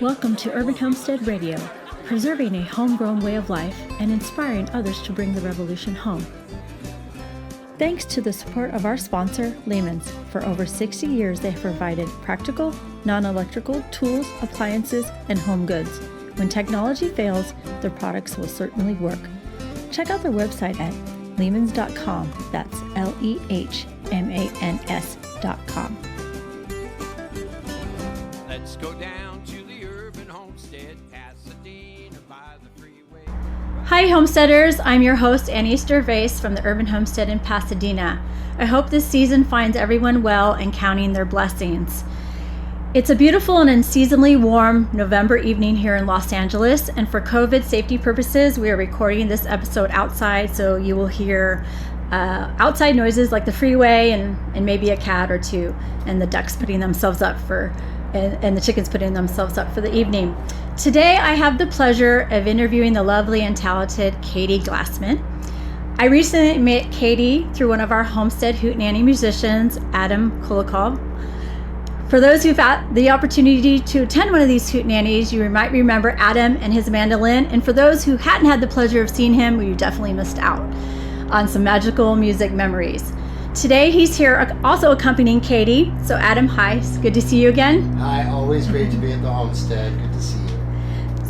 Welcome to Urban Homestead Radio, preserving a homegrown way of life and inspiring others to bring the revolution home. Thanks to the support of our sponsor, Lehman's. For over 60 years, they have provided practical, non-electrical tools, appliances, and home goods. When technology fails, their products will certainly work. Check out their website at lehmans.com. That's LEHMANS.com. Let's go down to the Urban Homestead, Pasadena by the freeway. Hi Homesteaders, I'm your host Annie Gervais from the Urban Homestead in Pasadena. I hope this season finds everyone well and counting their blessings. It's a beautiful and unseasonably warm November evening here in Los Angeles, and for COVID safety purposes, we are recording this episode outside, so you will hear outside noises like the freeway and maybe a cat or two, and the ducks putting themselves up and the chickens putting themselves up for the evening. Today, I have the pleasure of interviewing the lovely and talented Katie Glassman. I recently met Katie through one of our Homestead Hootenanny musicians, Adam Kulikov. For those who've had the opportunity to attend one of these hootenannies, you might remember Adam and his mandolin, and for those who hadn't had the pleasure of seeing him, well, you definitely missed out on some magical music memories. Today, he's here also accompanying Katie. So Adam, hi, it's good to see you again. Hi, always great to be at the Homestead. Good to see you.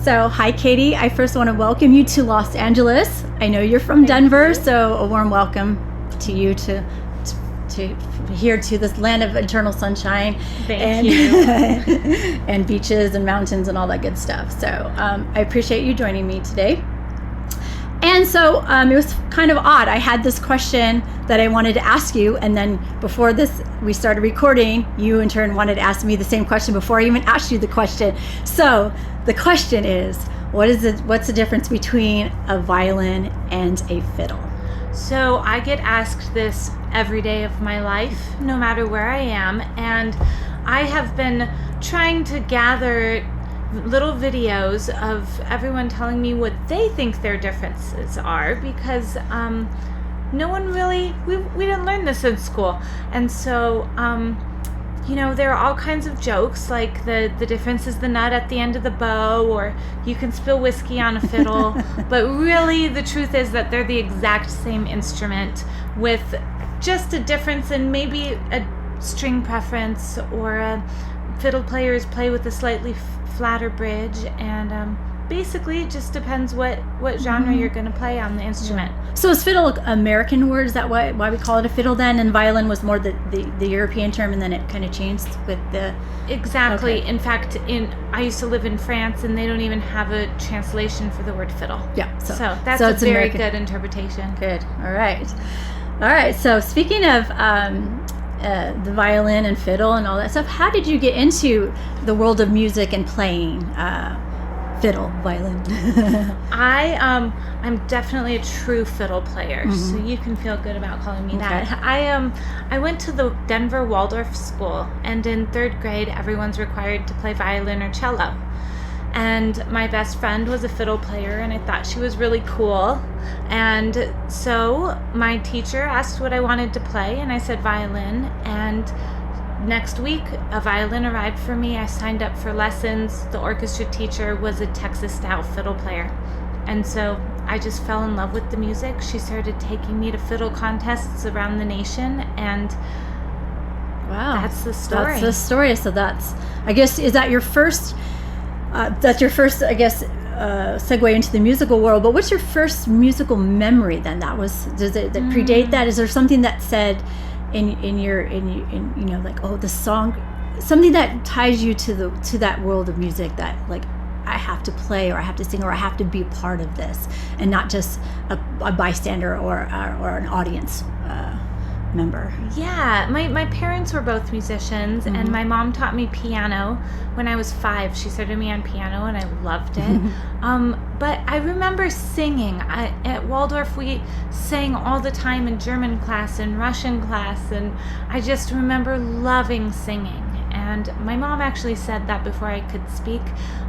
So, hi Katie, I first want to welcome you to Los Angeles. I know you're from Denver, so a warm welcome to you to here to this land of eternal sunshine. Thank you. And beaches and mountains and all that good stuff. So I appreciate you joining me today. And so it was kind of odd. I had this question that I wanted to ask you, and then before we started recording, you in turn wanted to ask me the same question before I even asked you the question. So the question is, what's the difference between a violin and a fiddle? So I get asked this every day of my life, no matter where I am, and I have been trying to gather little videos of everyone telling me what they think their differences are, because no one really, we didn't learn this in school. And so there are all kinds of jokes, like the difference is the nut at the end of the bow, or you can spill whiskey on a fiddle. But really the truth is that they're the exact same instrument with just a difference in maybe a string preference, or fiddle players play with a slightly flatter bridge, and basically it just depends what genre you're going to play on the instrument. So is fiddle an American word? Is that why we call it a fiddle then? And violin was more the European term, and then it kind of changed with the... Exactly. Okay. In fact, I used to live in France, and they don't even have a translation for the word fiddle. Yeah. So that's a very American. Good interpretation. Good. All right. So speaking of the violin and fiddle and all that stuff, how did you get into the world of music and playing fiddle, violin? I'm definitely a true fiddle player, so you can feel good about calling me that. I went to the Denver Waldorf School, and in 3rd grade, everyone's required to play violin or cello. And my best friend was a fiddle player, and I thought she was really cool. And so my teacher asked what I wanted to play, and I said violin. And next week, a violin arrived for me. I signed up for lessons. The orchestra teacher was a Texas-style fiddle player. And so I just fell in love with the music. She started taking me to fiddle contests around the nation, and wow, that's the story. That's the story. So I guess, is that your first... that's your first, I guess, segue into the musical world. But what's your first musical memory then? Does it predate that? Is there something that said in like, oh, the song, something that ties you to that world of music that, like, I have to play, or I have to sing, or I have to be a part of this, and not just a bystander or an audience member? Yeah, my parents were both musicians, and my mom taught me piano when I was 5. She started me on piano, and I loved it. But I remember singing. At Waldorf, we sang all the time in German class and Russian class, and I just remember loving singing. And my mom actually said that before I could speak,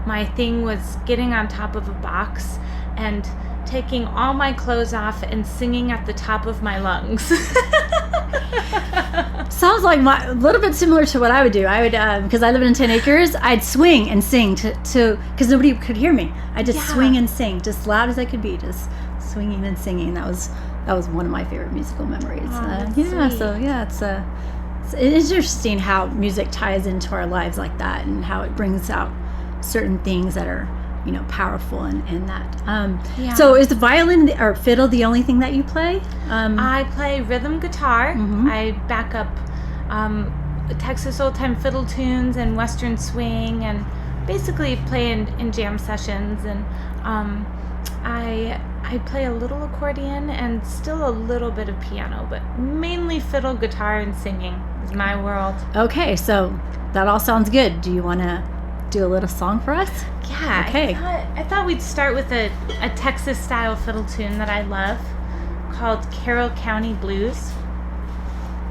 my thing was getting on top of a box and taking all my clothes off and singing at the top of my lungs. Sounds like a little bit similar to what I would do. I would, because I live in 10 acres, I'd swing and sing to because nobody could hear me. I just swing and sing, just loud as I could be, just swinging and singing. That was one of my favorite musical memories. It's interesting how music ties into our lives like that, and how it brings out certain things that are, powerful in that. So is the violin or fiddle the only thing that you play? I play rhythm guitar. Mm-hmm. I back up Texas old time fiddle tunes and Western swing, and basically play in jam sessions. And I play a little accordion and still a little bit of piano, but mainly fiddle, guitar, and singing is my world. Okay, so that all sounds good. Do you want to do a little song for us? Yeah. Okay. I thought we'd start with a Texas style fiddle tune that I love called Carroll County Blues,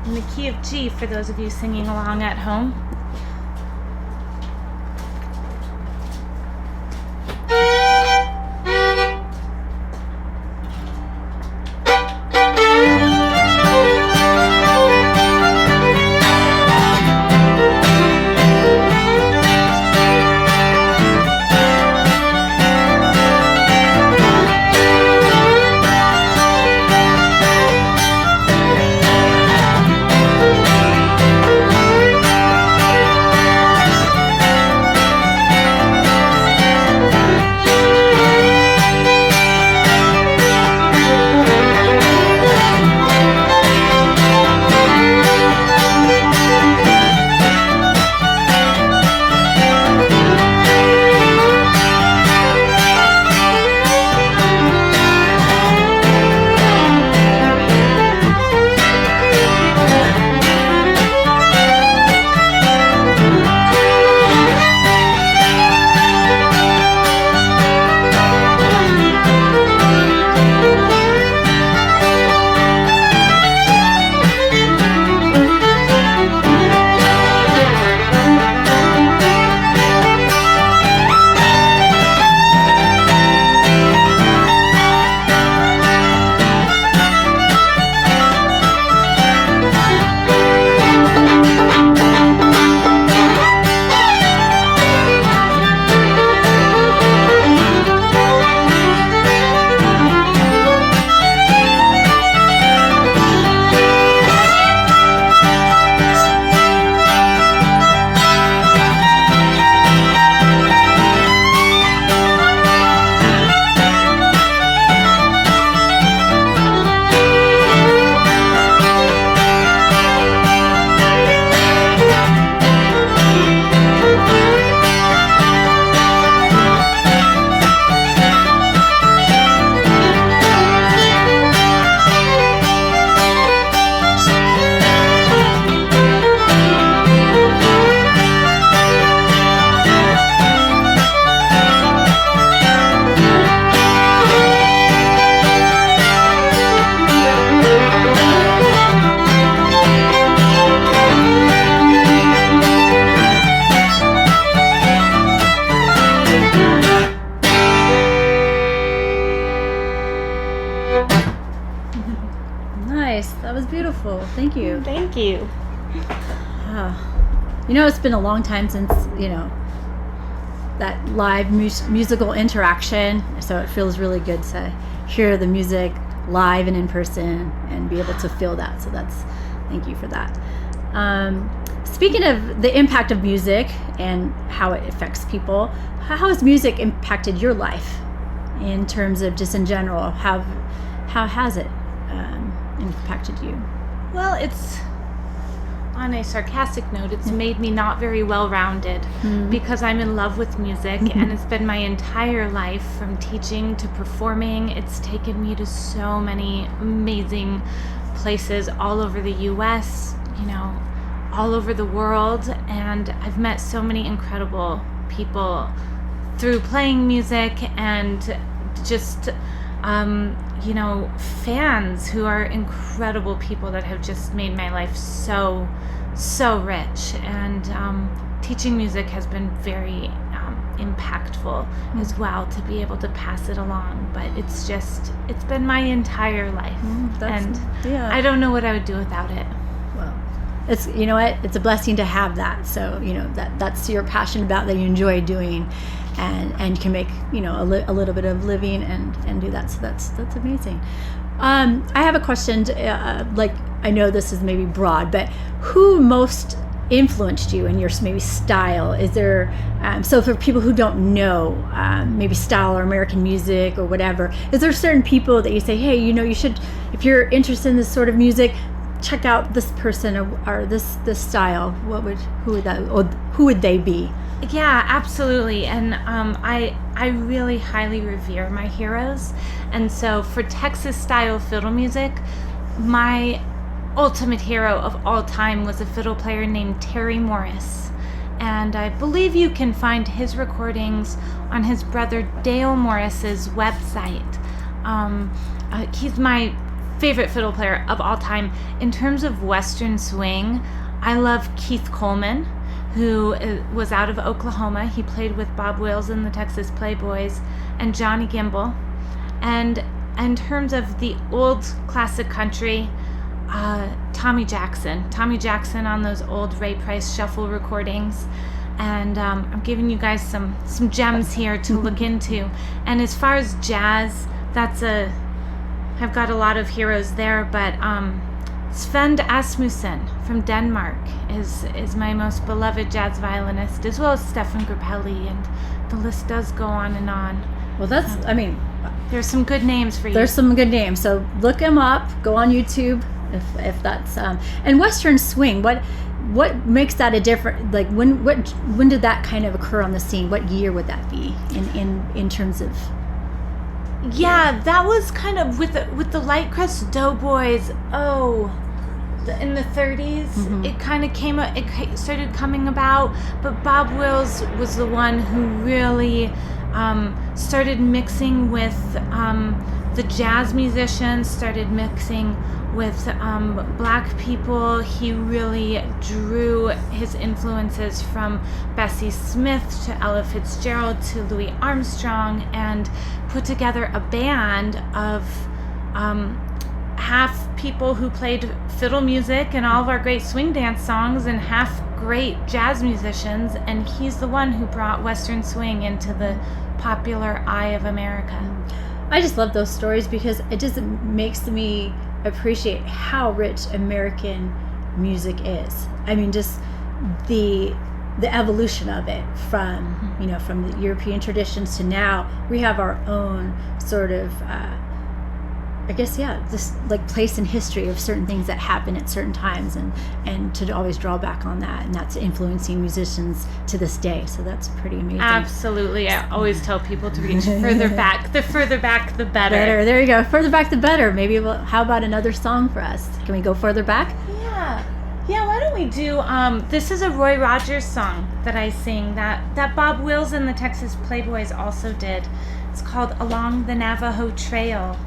in the key of G for those of you singing along at home. That was beautiful. Thank you. Thank you. It's been a long time since, that live musical interaction. So it feels really good to hear the music live and in person and be able to feel that. So thank you for that. Speaking of the impact of music and how it affects people, how has music impacted your life in terms of just in general? How has it impacted you? Well, it's, on a sarcastic note, it's made me not very well-rounded because I'm in love with music and it's been my entire life from teaching to performing. It's taken me to so many amazing places all over the U.S., all over the world, and I've met so many incredible people through playing music and just fans who are incredible people that have just made my life so rich. And teaching music has been very impactful as well, to be able to pass it along. But it's been my entire life, I don't know what I would do without it. Well, it's, you know what, it's a blessing to have that. So, you know, that's your passion about, that you enjoy doing, and can make, you know, a little bit of living and do that. So that's amazing. I have a question, like, I know this is maybe broad, but who most influenced you in your maybe style? Is there, so for people who don't know, maybe style or American music or whatever, is there certain people that you say, hey, you know, you should, if you're interested in this sort of music, check out this person or this style? Who would they be? Yeah, absolutely. And I really highly revere my heroes. And so for Texas style fiddle music, my ultimate hero of all time was a fiddle player named Terry Morris. And I believe you can find his recordings on his brother Dale Morris's website. He's my favorite fiddle player of all time. In terms of Western swing, I love Keith Coleman, who was out of Oklahoma. He played with Bob Wills and the Texas Playboys, and Johnny Gimble. And in terms of the old classic country, Tommy Jackson on those old Ray Price shuffle recordings. And I'm giving you guys some gems here to look into. And as far as jazz, I've got a lot of heroes there, but Svend Asmussen from Denmark is my most beloved jazz violinist, as well as Stefan Grappelli, and the list does go on and on. Well, there's some good names for you. There's some good names, so look them up. Go on YouTube if that's and Western swing. What makes that a different? Like when did that kind of occur on the scene? What year would that be in terms of? Yeah, that was kind of with the Light Crust Doughboys. In the 30s, Mm-hmm. it kind of it started coming about. But Bob Wills was the one who really started mixing with the jazz musicians, started mixing with black people. He really drew his influences from Bessie Smith to Ella Fitzgerald to Louis Armstrong, and put together a band of half people who played fiddle music and all of our great swing dance songs, and half great jazz musicians. And he's the one who brought Western swing into the popular eye of America. I just love those stories because it just makes me appreciate how rich American music is. I mean, just the evolution of it from, you know, from the European traditions to now we have our own sort of just like place in history of certain things that happen at certain times, and to always draw back on that, and that's influencing musicians to this day. So that's pretty amazing. Absolutely. I always tell people to reach further back. The further back, the better. There you go. Further back, the better. Maybe how about another song for us? Can we go further back? Yeah, why don't we do, this is a Roy Rogers song that I sing that Bob Wills and the Texas Playboys also did. It's called Along the Navajo Trail.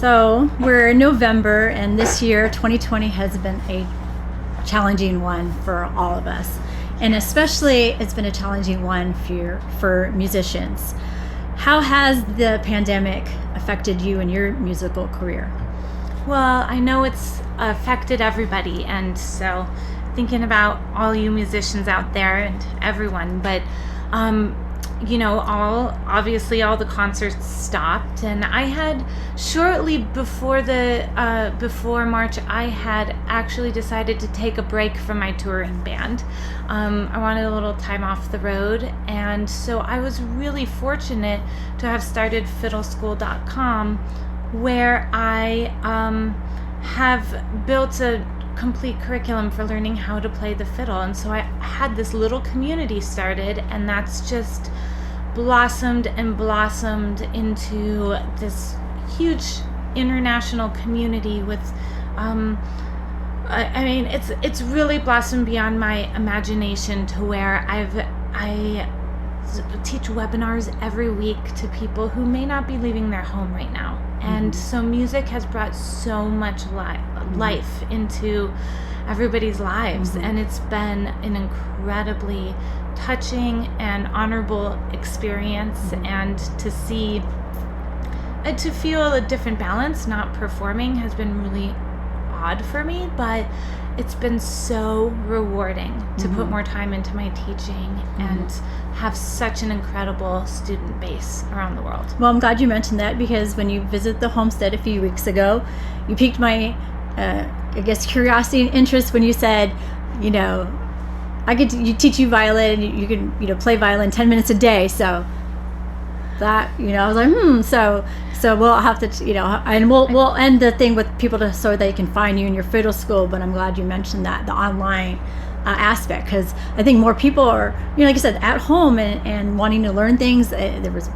So we're in November, and this year, 2020, has been a challenging one for all of us. And especially, it's been a challenging one for musicians. How has the pandemic affected you and your musical career? Well, I know it's affected everybody, and so thinking about all you musicians out there and everyone, but all the concerts stopped, and I had shortly before March, I had actually decided to take a break from my touring band. I wanted a little time off the road, and so I was really fortunate to have started fiddleschool.com, where I have built a complete curriculum for learning how to play the fiddle. And so I had this little community started, and that's just blossomed into this huge international community with it's really blossomed beyond my imagination, to where I teach webinars every week to people who may not be leaving their home right now. And so music has brought so much life into everybody's lives, and it's been an incredibly touching and honorable experience, and to feel a different balance not performing has been really odd for me, but it's been so rewarding to put more time into my teaching and have such an incredible student base around the world. Well, I'm glad you mentioned that, because when you visited the Homestead a few weeks ago, you piqued my, curiosity and interest when you said, you teach you violin, and you can, play violin 10 minutes a day. So that, I was like, so we'll have to, and we'll end the thing with people so they can find you in your fiddle school. But I'm glad you mentioned that, the online aspect, because I think more people are, like I said, at home and wanting to learn things. There was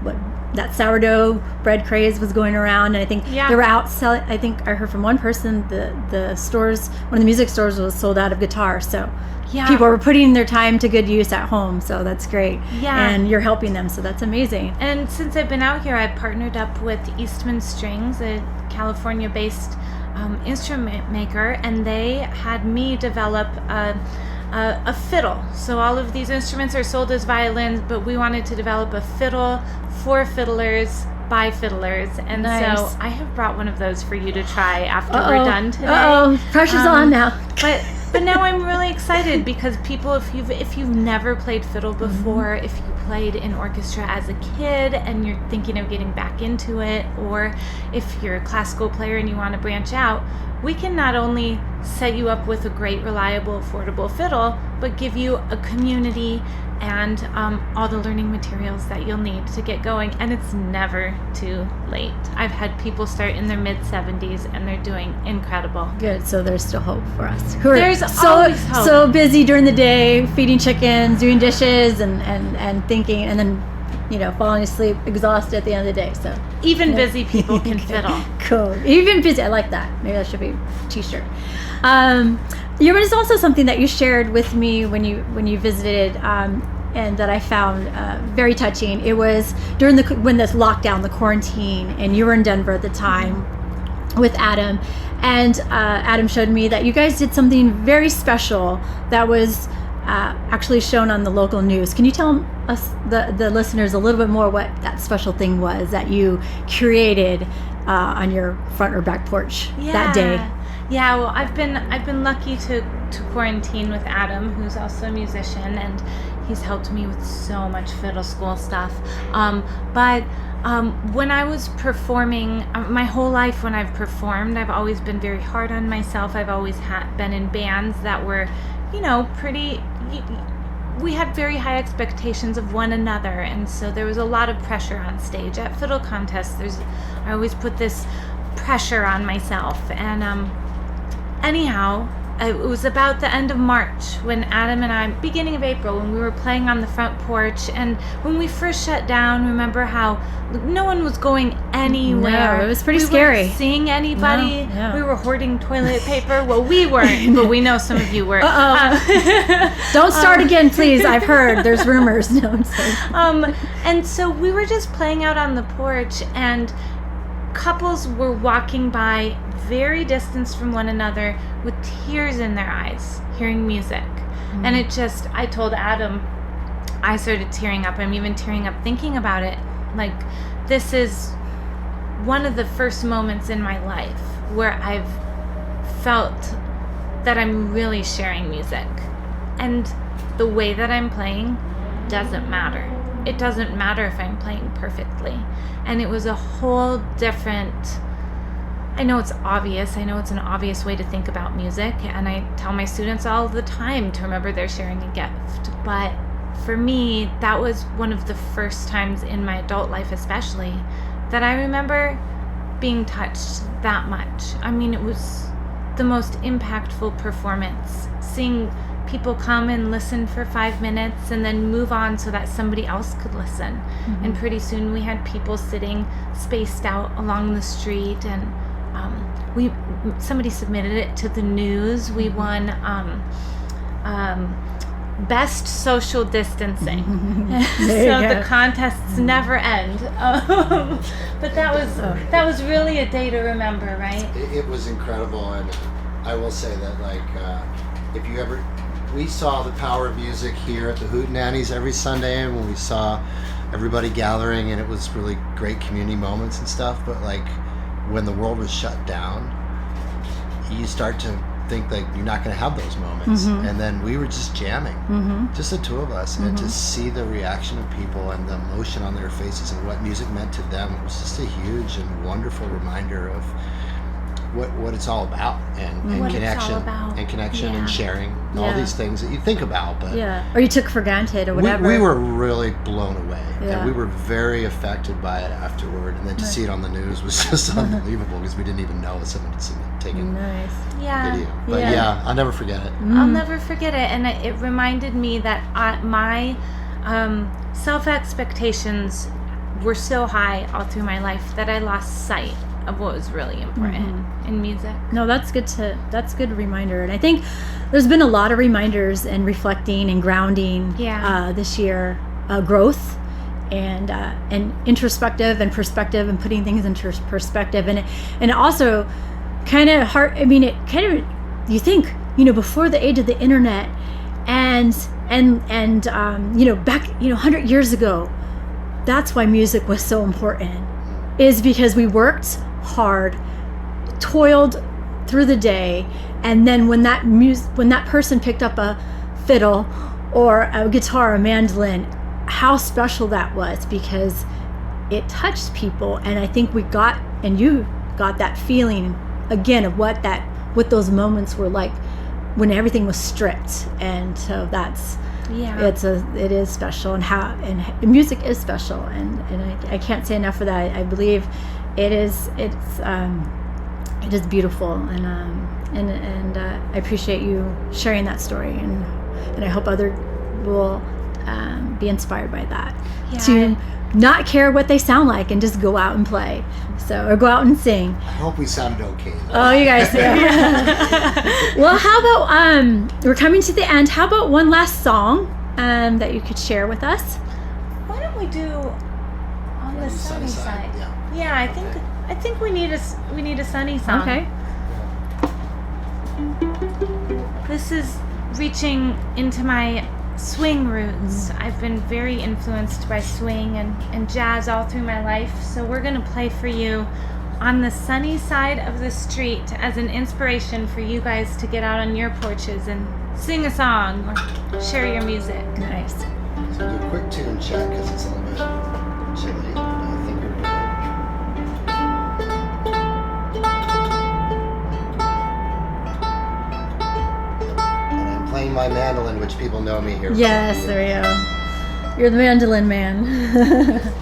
that sourdough bread craze was going around, and I think they were out selling. I think I heard from one person the stores, one of the music stores, was sold out of guitars. So people were putting their time to good use at home. So that's great. Yeah. And you're helping them, so that's amazing. And since I've been out here, I've partnered up with Eastman Strings, a California-based instrument maker, and they had me develop a fiddle. So all of these instruments are sold as violins, but we wanted to develop a fiddle for fiddlers by fiddlers, and so I have brought one of those for you to try after we're done today. Pressure's on now. But now I'm really excited, because people, if you've never played fiddle before, if you played in orchestra as a kid and you're thinking of getting back into it, or if you're a classical player and you want to branch out, we can not only set you up with a great, reliable, affordable fiddle, but give you a community and all the learning materials that you'll need to get going. And it's never too late. I've had people start in their mid-70s, and they're doing incredible. Good. So there's still hope for us. Who are There's always hope. So busy during the day, feeding chickens, doing dishes, and thinking, and then falling asleep, exhausted at the end of the day. So even busy people can fiddle. Cool. Even busy. I like that. Maybe that should be a t-shirt. There was also something that you shared with me when you visited, and that I found very touching. It was during when this lockdown, the quarantine, and you were in Denver at the time with Adam, and Adam showed me that you guys did something very special that was actually shown on the local news. Can you tell us, the listeners, a little bit more what that special thing was that you created on your front or back porch that day? Yeah, well, I've been lucky to quarantine with Adam, who's also a musician, and he's helped me with so much fiddle school stuff. But when I was performing, my whole life when I've performed, I've always been very hard on myself. I've always been in bands that were, we had very high expectations of one another, and so there was a lot of pressure on stage. At fiddle contests, I always put this pressure on myself, and anyhow, it was about the end of March when Adam and I, beginning of April, when we were playing on the front porch, and when we first shut down, remember how no one was going anywhere. No, it was pretty scary. We weren't seeing anybody. No. We were hoarding toilet paper. Well, we weren't, but we know some of you were. Don't start again, please. I've heard. There's rumors. No, I'm sorry. And so we were just playing out on the porch, and couples were walking by very distanced from one another with tears in their eyes, hearing music. And it just, I told Adam, I started tearing up. I'm even tearing up thinking about it. Like, this is one of the first moments in my life where I've felt that I'm really sharing music. And the way that I'm playing doesn't matter. It doesn't matter if I'm playing perfectly. And it was a whole different, I know it's obvious. I know it's an obvious way to think about music. And I tell my students all the time to remember they're sharing a gift. But for me, that was one of the first times in my adult life especially that I remember being touched that much. I mean, it was the most impactful performance. Seeing people come and listen for 5 minutes and then move on so that somebody else could listen. And pretty soon we had people sitting spaced out along the street, and somebody submitted it to the news. We won best social distancing. So the contests never end. But that was really a day to remember, right? It was incredible, and I will say that, like, if you ever, we saw the power of music here at the Hootenannies every Sunday, and when we saw everybody gathering, and it was really great community moments and stuff. But like, when the world was shut down, you start to think like you're not going to have those moments. And then we were just jamming, just the two of us, and to see the reaction of people and the emotion on their faces and what music meant to them, it was just a huge and wonderful reminder of what it's all about, and connection and sharing and all these things that you think about, but or you took for granted or whatever. We were really blown away, and we were very affected by it afterward, and then to see it on the news was just unbelievable, because we didn't even know someone had taken video. But I'll never forget it. I'll never forget it. And it reminded me that my self-expectations were so high all through my life that I lost sight of what was really important in music. No, that's good reminder. And I think there's been a lot of reminders and reflecting and grounding this year, growth and introspective and perspective, and putting things into perspective, and also kind of hard. I mean, it kind of, you think, before the age of the internet, and back 100 years ago, that's why music was so important, is because we worked hard, toiled through the day, and then when that person picked up a fiddle or a guitar, a mandolin, how special that was, because it touched people. And I think you got that feeling again of what those moments were like when everything was stripped. And so that's it is special, and music is special, and I can't say enough for that. I believe it is beautiful, and I appreciate you sharing that story, and I hope others will be inspired by that, to not care what they sound like and just go out and play, or go out and sing. I hope we sounded okay. Oh, you guys do. Well, how about we're coming to the end. How about one last song that you could share with us? Why don't we do On the Sunny Side? Yeah, I think we need a sunny song. Okay. This is reaching into my swing roots. I've been very influenced by swing and jazz all through my life, so we're going to play for you On the Sunny Side of the Street as an inspiration for you guys to get out on your porches and sing a song or share your music. Nice. So we'll do a quick tune check, because it's a little bit chilly, but I think we're good. And I'm playing my mandolin, which people know me here. Yes, there you go. You're the mandolin man.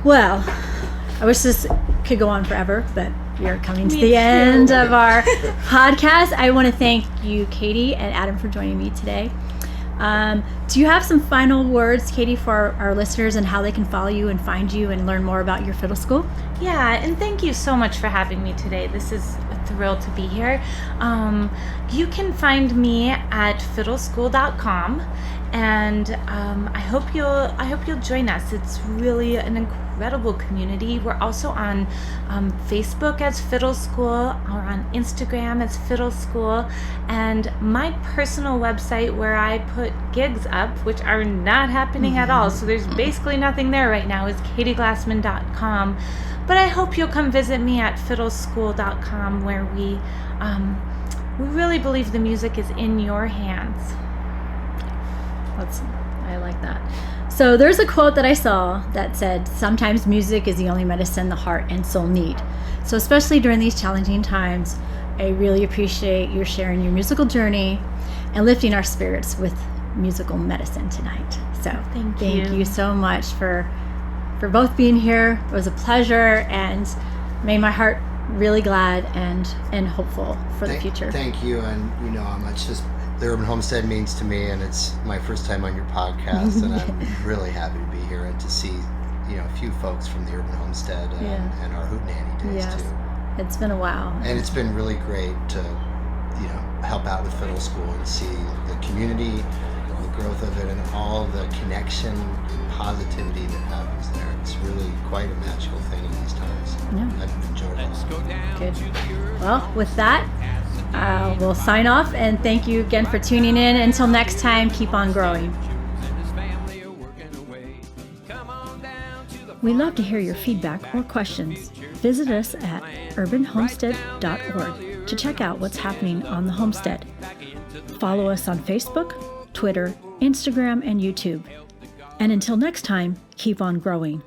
Well, I wish this could go on forever, but we are coming to Me the too. end of our podcast. I want to thank you, Katie and Adam, for joining me today. Do you have some final words, Katie, for our listeners and how they can follow you and find you and learn more about your fiddle school? Yeah, and thank you so much for having me today. This is a thrill to be here. You can find me at fiddleschool.com, and I hope you'll join us. It's really an incredible community. We're also on Facebook as Fiddle School, or on Instagram as Fiddle School, and my personal website where I put gigs up, which are not happening at all, so there's basically nothing there right now, is katieglassman.com. But I hope you'll come visit me at fiddleschool.com, where we really believe the music is in your hands. I like that. So there's a quote that I saw that said, sometimes music is the only medicine the heart and soul need. So especially during these challenging times, I really appreciate you sharing your musical journey and lifting our spirits with musical medicine tonight. So Thank you so much for both being here. It was a pleasure and made my heart really glad and hopeful for the future. Thank you, and you know how much the Urban Homestead means to me, and it's my first time on your podcast, and I'm really happy to be here and to see, you know, a few folks from the Urban Homestead and our Hootenanny days too. It's been a while. And it's been really great to, you know, help out with Fiddle School and see the community, the growth of it, and all the connection and positivity that happens there. It's really quite a magical thing in these times. Yeah. I've enjoyed it a lot. Good. Well, with that, we'll sign off, and thank you again for tuning in. Until next time, keep on growing. We love to hear your feedback or questions. Visit us at urbanhomestead.org to check out what's happening on the homestead. Follow us on Facebook, Twitter, Instagram, and YouTube. And until next time, keep on growing.